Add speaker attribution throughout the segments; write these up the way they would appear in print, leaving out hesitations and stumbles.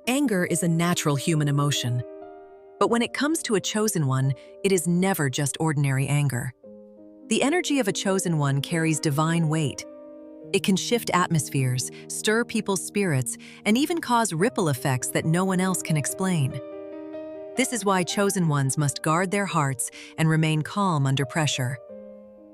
Speaker 1: Anger is a natural human emotion. But when it comes to a chosen one, it is never just ordinary anger. The energy of a chosen one carries divine weight. It can shift atmospheres, stir people's spirits, and even cause ripple effects that no one else can explain. This is why chosen ones must guard their hearts and remain calm under pressure.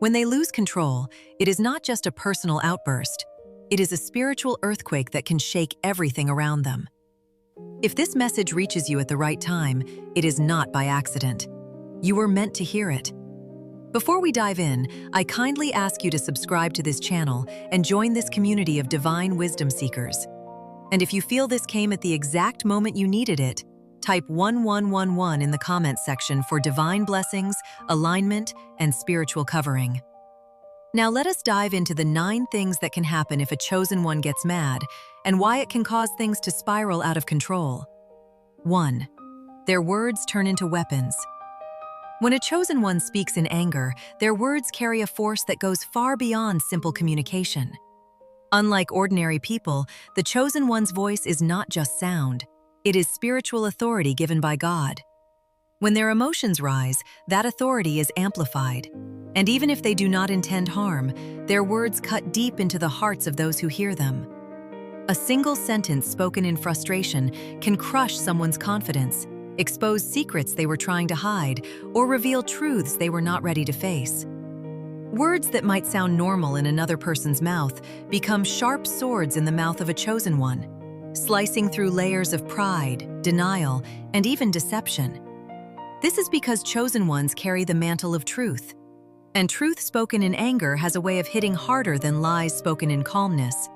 Speaker 1: When they lose control, it is not just a personal outburst. It is a spiritual earthquake that can shake everything around them. If this message reaches you at the right time, it is not by accident. You were meant to hear it. Before we dive in, I kindly ask you to subscribe to this channel and join this community of divine wisdom seekers. And if you feel this came at the exact moment you needed it, type 1111 in the comments section for divine blessings, alignment, and spiritual covering. Now let us dive into the 9 things that can happen if a chosen one gets mad and why it can cause things to spiral out of control. 1. Their words turn into weapons. When a chosen one speaks in anger, their words carry a force that goes far beyond simple communication. Unlike ordinary people, the chosen one's voice is not just sound. It is spiritual authority given by God. When their emotions rise, that authority is amplified. And even if they do not intend harm, their words cut deep into the hearts of those who hear them. A single sentence spoken in frustration can crush someone's confidence, expose secrets they were trying to hide, or reveal truths they were not ready to face. Words that might sound normal in another person's mouth become sharp swords in the mouth of a chosen one, slicing through layers of pride, denial, and even deception. This is because chosen ones carry the mantle of truth. And truth spoken in anger has a way of hitting harder than lies spoken in calmness.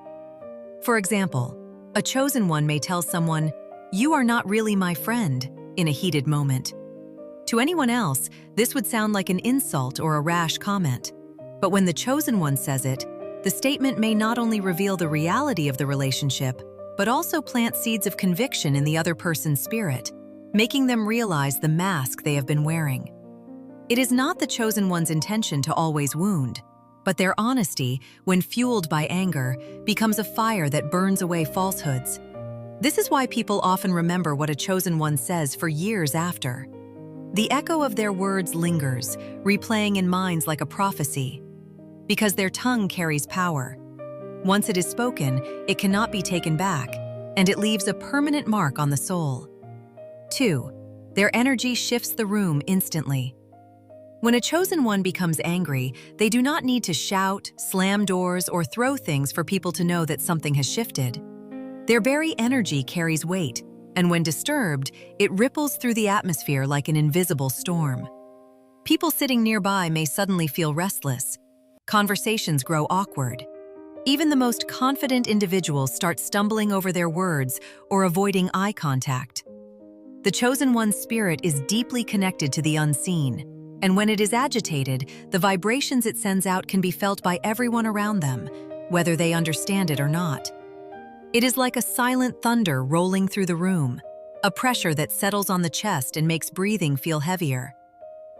Speaker 1: For example, a chosen one may tell someone, "You are not really my friend," in a heated moment. To anyone else, this would sound like an insult or a rash comment. But when the chosen one says it, the statement may not only reveal the reality of the relationship, but also plant seeds of conviction in the other person's spirit, making them realize the mask they have been wearing. It is not the chosen one's intention to always wound, but their honesty, when fueled by anger, becomes a fire that burns away falsehoods. This is why people often remember what a chosen one says for years after. The echo of their words lingers, replaying in minds like a prophecy. Because their tongue carries power. Once it is spoken, it cannot be taken back, and it leaves a permanent mark on the soul. 2. Their energy shifts the room instantly. When a chosen one becomes angry, they do not need to shout, slam doors, or throw things for people to know that something has shifted. Their very energy carries weight, and when disturbed, it ripples through the atmosphere like an invisible storm. People sitting nearby may suddenly feel restless. Conversations grow awkward. Even the most confident individuals start stumbling over their words or avoiding eye contact. The chosen one's spirit is deeply connected to the unseen, and when it is agitated, the vibrations it sends out can be felt by everyone around them, whether they understand it or not. It is like a silent thunder rolling through the room, a pressure that settles on the chest and makes breathing feel heavier.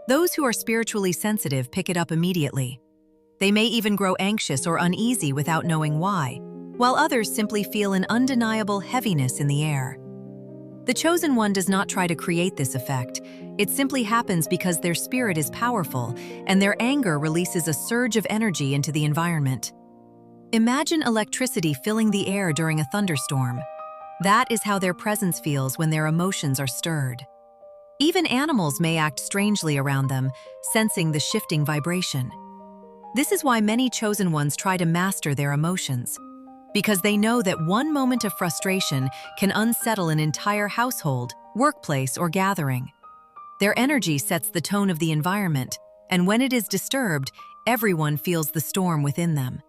Speaker 1: Those who are spiritually sensitive pick it up immediately. They may even grow anxious or uneasy without knowing why, while others simply feel an undeniable heaviness in the air. The chosen one does not try to create this effect. It simply happens because their spirit is powerful, and their anger releases a surge of energy into the environment. Imagine electricity filling the air during a thunderstorm. That is how their presence feels when their emotions are stirred. Even animals may act strangely around them, sensing the shifting vibration. This is why many chosen ones try to master their emotions, because they know that one moment of frustration can unsettle an entire household, workplace, or gathering. Their energy sets the tone of the environment, and when it is disturbed, everyone feels the storm within them.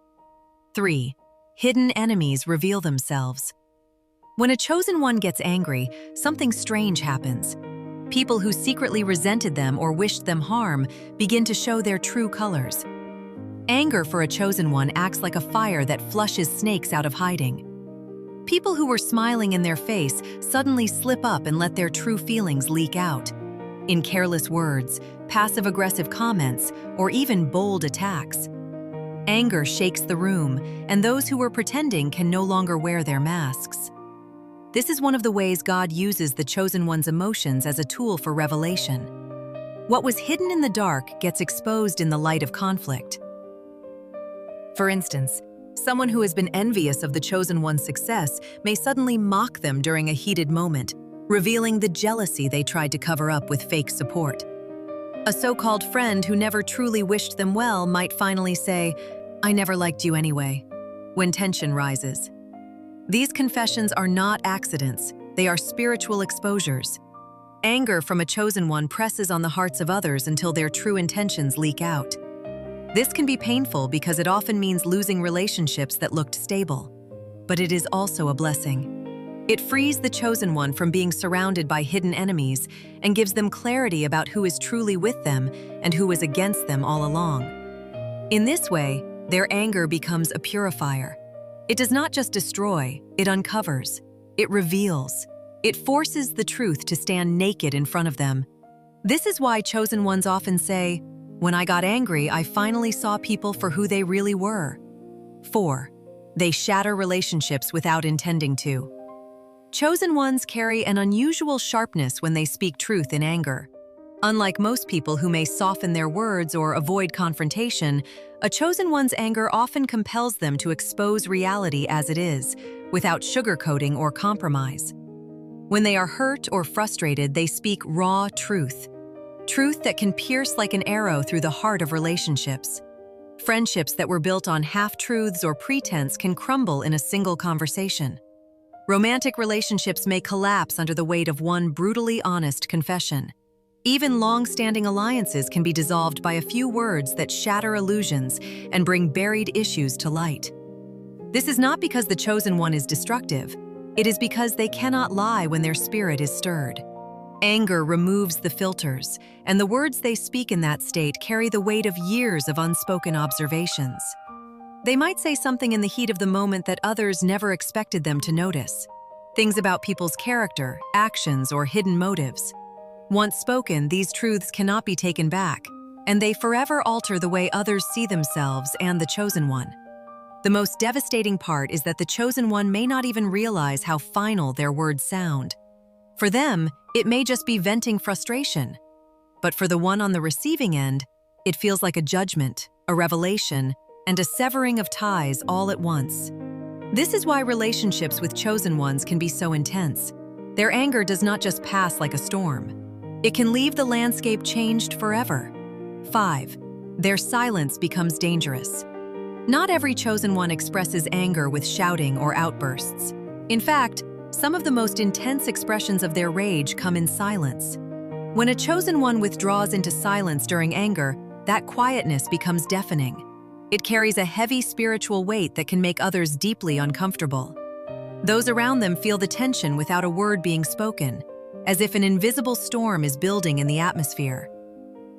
Speaker 1: 3. Hidden enemies reveal themselves. When a chosen one gets angry, something strange happens. People who secretly resented them or wished them harm begin to show their true colors. Anger for a chosen one acts like a fire that flushes snakes out of hiding. People who were smiling in their face suddenly slip up and let their true feelings leak out. In careless words, passive-aggressive comments, or even bold attacks. Anger shakes the room, and those who were pretending can no longer wear their masks. This is one of the ways God uses the chosen one's emotions as a tool for revelation. What was hidden in the dark gets exposed in the light of conflict. For instance, someone who has been envious of the chosen one's success may suddenly mock them during a heated moment, revealing the jealousy they tried to cover up with fake support. A so-called friend who never truly wished them well might finally say, "I never liked you anyway," when tension rises. These confessions are not accidents, they are spiritual exposures. Anger from a chosen one presses on the hearts of others until their true intentions leak out. This can be painful because it often means losing relationships that looked stable. But it is also a blessing. It frees the chosen one from being surrounded by hidden enemies and gives them clarity about who is truly with them and who is against them all along. In this way, their anger becomes a purifier. It does not just destroy, it uncovers, it reveals, it forces the truth to stand naked in front of them. This is why chosen ones often say, "When I got angry, I finally saw people for who they really were." 4. They shatter relationships without intending to. Chosen ones carry an unusual sharpness when they speak truth in anger. Unlike most people who may soften their words or avoid confrontation, a chosen one's anger often compels them to expose reality as it is, without sugarcoating or compromise. When they are hurt or frustrated, they speak raw truth. Truth that can pierce like an arrow through the heart of relationships. Friendships that were built on half-truths or pretense can crumble in a single conversation. Romantic relationships may collapse under the weight of one brutally honest confession. Even long-standing alliances can be dissolved by a few words that shatter illusions and bring buried issues to light. This is not because the chosen one is destructive. It is because they cannot lie when their spirit is stirred. Anger removes the filters, and the words they speak in that state carry the weight of years of unspoken observations. They might say something in the heat of the moment that others never expected them to notice. Things about people's character, actions, or hidden motives. Once spoken, these truths cannot be taken back, and they forever alter the way others see themselves and the chosen one. The most devastating part is that the chosen one may not even realize how final their words sound. For them, it may just be venting frustration. But for the one on the receiving end, it feels like a judgment, a revelation, and a severing of ties all at once. This is why relationships with chosen ones can be so intense. Their anger does not just pass like a storm. It can leave the landscape changed forever. 5. Their silence becomes dangerous. Not every chosen one expresses anger with shouting or outbursts. In fact, some of the most intense expressions of their rage come in silence. When a chosen one withdraws into silence during anger, that quietness becomes deafening. It carries a heavy spiritual weight that can make others deeply uncomfortable. Those around them feel the tension without a word being spoken, as if an invisible storm is building in the atmosphere.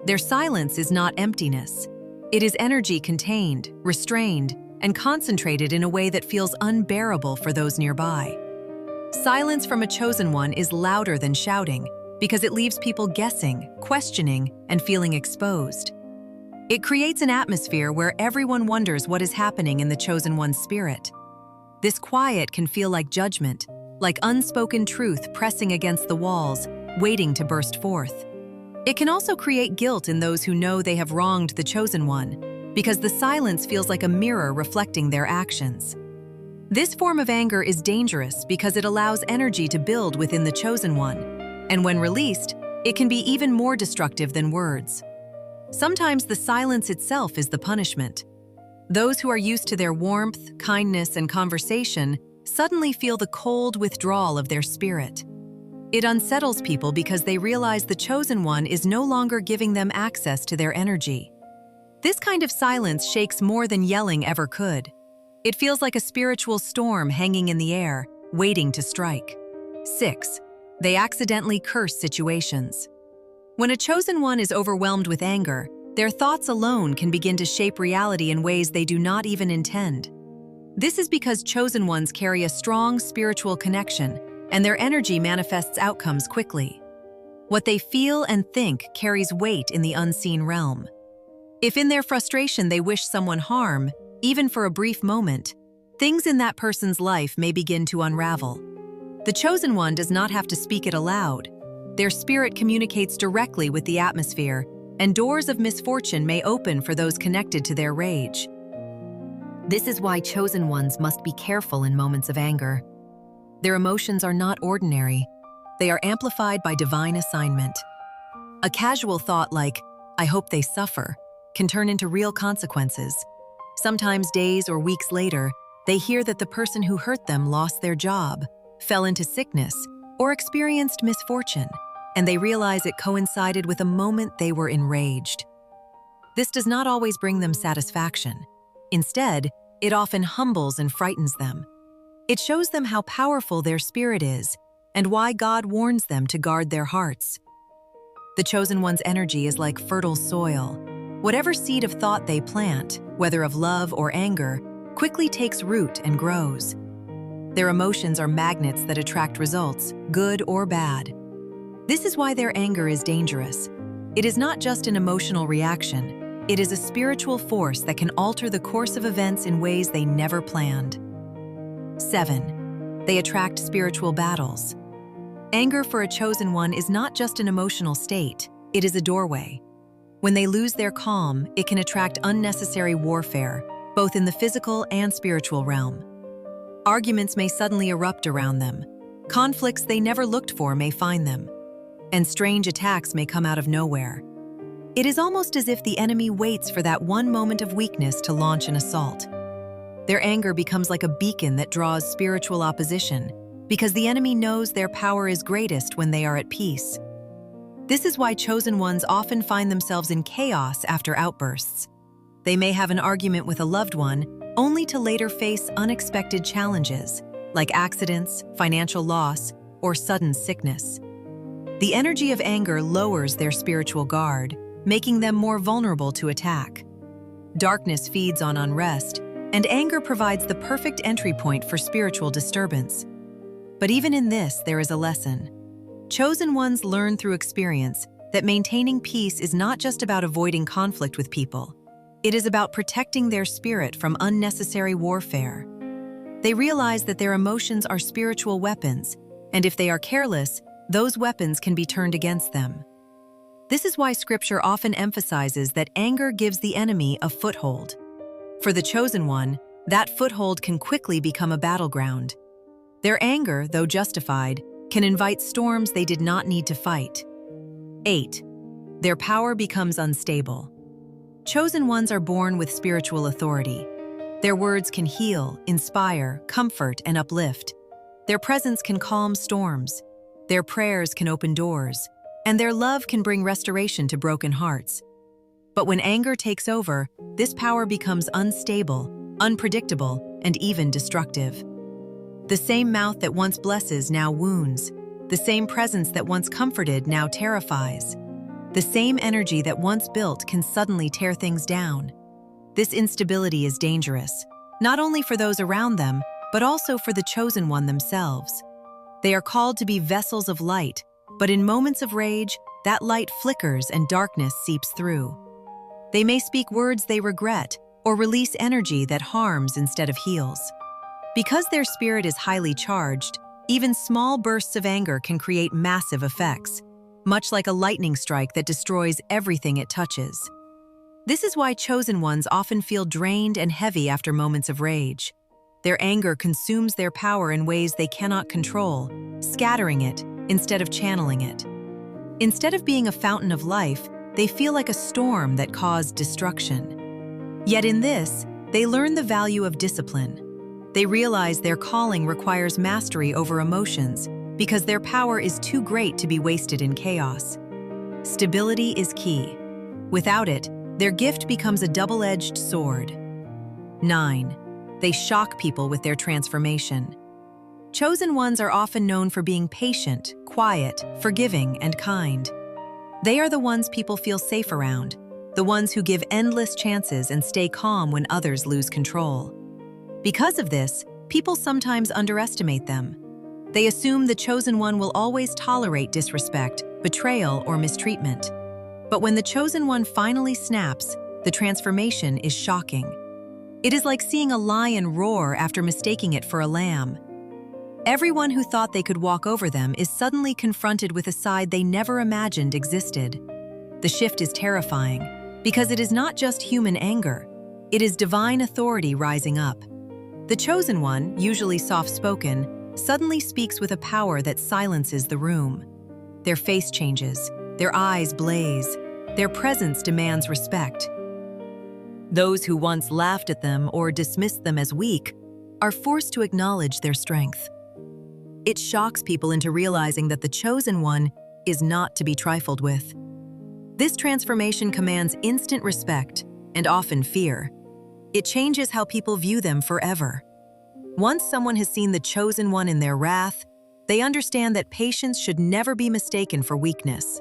Speaker 1: Their silence is not emptiness. It is energy contained, restrained, and concentrated in a way that feels unbearable for those nearby. Silence from a chosen one is louder than shouting because it leaves people guessing, questioning, and feeling exposed. It creates an atmosphere where everyone wonders what is happening in the chosen one's spirit. This quiet can feel like judgment, like unspoken truth pressing against the walls, waiting to burst forth. It can also create guilt in those who know they have wronged the chosen one, because the silence feels like a mirror reflecting their actions. This form of anger is dangerous because it allows energy to build within the chosen one, and when released, it can be even more destructive than words. Sometimes the silence itself is the punishment. Those who are used to their warmth, kindness, and conversation suddenly feel the cold withdrawal of their spirit. It unsettles people because they realize the chosen one is no longer giving them access to their energy. This kind of silence shakes more than yelling ever could. It feels like a spiritual storm hanging in the air, waiting to strike. 6. They accidentally curse situations. When a chosen one is overwhelmed with anger, their thoughts alone can begin to shape reality in ways they do not even intend. This is because chosen ones carry a strong spiritual connection, and their energy manifests outcomes quickly. What they feel and think carries weight in the unseen realm. If in their frustration they wish someone harm, even for a brief moment, things in that person's life may begin to unravel. The chosen one does not have to speak it aloud. Their spirit communicates directly with the atmosphere, and doors of misfortune may open for those connected to their rage. This is why chosen ones must be careful in moments of anger. Their emotions are not ordinary. They are amplified by divine assignment. A casual thought like, "I hope they suffer," can turn into real consequences. Sometimes days or weeks later, they hear that the person who hurt them lost their job, fell into sickness, or experienced misfortune, and they realize it coincided with a moment they were enraged. This does not always bring them satisfaction. Instead, it often humbles and frightens them. It shows them how powerful their spirit is and why God warns them to guard their hearts. The chosen one's energy is like fertile soil. Whatever seed of thought they plant, whether of love or anger, quickly takes root and grows. Their emotions are magnets that attract results, good or bad. This is why their anger is dangerous. It is not just an emotional reaction. It is a spiritual force that can alter the course of events in ways they never planned. 7. They attract spiritual battles. Anger for a chosen one is not just an emotional state, it is a doorway. When they lose their calm, it can attract unnecessary warfare, both in the physical and spiritual realm. Arguments may suddenly erupt around them. Conflicts they never looked for may find them. And strange attacks may come out of nowhere. It is almost as if the enemy waits for that one moment of weakness to launch an assault. Their anger becomes like a beacon that draws spiritual opposition, because the enemy knows their power is greatest when they are at peace. This is why chosen ones often find themselves in chaos after outbursts. They may have an argument with a loved one, only to later face unexpected challenges, like accidents, financial loss, or sudden sickness. The energy of anger lowers their spiritual guard, making them more vulnerable to attack. Darkness feeds on unrest, and anger provides the perfect entry point for spiritual disturbance. But even in this, there is a lesson. Chosen ones learn through experience that maintaining peace is not just about avoiding conflict with people. It is about protecting their spirit from unnecessary warfare. They realize that their emotions are spiritual weapons, and if they are careless, those weapons can be turned against them. This is why Scripture often emphasizes that anger gives the enemy a foothold. For the chosen one, that foothold can quickly become a battleground. Their anger, though justified, can invite storms they did not need to fight. 8. Their power becomes unstable. Chosen ones are born with spiritual authority. Their words can heal, inspire, comfort, and uplift. Their presence can calm storms. Their prayers can open doors, and their love can bring restoration to broken hearts. But when anger takes over, this power becomes unstable, unpredictable, and even destructive. The same mouth that once blesses now wounds. The same presence that once comforted now terrifies. The same energy that once built can suddenly tear things down. This instability is dangerous, not only for those around them, but also for the chosen one themselves. They are called to be vessels of light, but in moments of rage, that light flickers and darkness seeps through. They may speak words they regret or release energy that harms instead of heals. Because their spirit is highly charged, even small bursts of anger can create massive effects, much like a lightning strike that destroys everything it touches. This is why chosen ones often feel drained and heavy after moments of rage. Their anger consumes their power in ways they cannot control, scattering it instead of channeling it. Instead of being a fountain of life, they feel like a storm that caused destruction. Yet in this, they learn the value of discipline. They realize their calling requires mastery over emotions because their power is too great to be wasted in chaos. Stability is key. Without it, their gift becomes a double-edged sword. 9. They shock people with their transformation. Chosen ones are often known for being patient, quiet, forgiving, and kind. They are the ones people feel safe around, the ones who give endless chances and stay calm when others lose control. Because of this, people sometimes underestimate them. They assume the chosen one will always tolerate disrespect, betrayal, or mistreatment. But when the chosen one finally snaps, the transformation is shocking. It is like seeing a lion roar after mistaking it for a lamb. Everyone who thought they could walk over them is suddenly confronted with a side they never imagined existed. The shift is terrifying, because it is not just human anger, it is divine authority rising up. The chosen one, usually soft-spoken, suddenly speaks with a power that silences the room. Their face changes, their eyes blaze, their presence demands respect. Those who once laughed at them or dismissed them as weak are forced to acknowledge their strength. It shocks people into realizing that the chosen one is not to be trifled with. This transformation commands instant respect and often fear. It changes how people view them forever. Once someone has seen the chosen one in their wrath, they understand that patience should never be mistaken for weakness.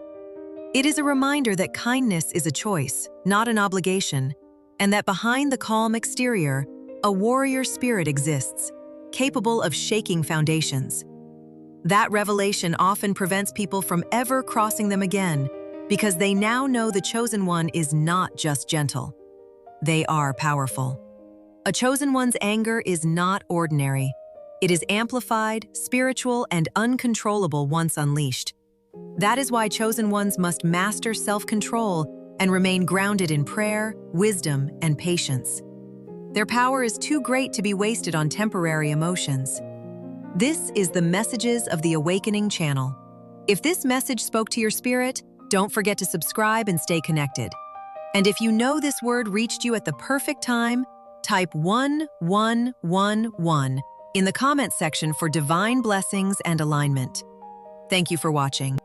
Speaker 1: It is a reminder that kindness is a choice, not an obligation, and that behind the calm exterior, a warrior spirit exists, capable of shaking foundations. That revelation often prevents people from ever crossing them again, because they now know the chosen one is not just gentle. They are powerful. A chosen one's anger is not ordinary. It is amplified, spiritual, and uncontrollable once unleashed. That is why chosen ones must master self-control and remain grounded in prayer, wisdom, and patience. Their power is too great to be wasted on temporary emotions. This is the Messages of the Awakening channel. If this message spoke to your spirit, don't forget to subscribe and stay connected. And if you know this word reached you at the perfect time, type 1111 in the comment section for divine blessings and alignment. Thank you for watching.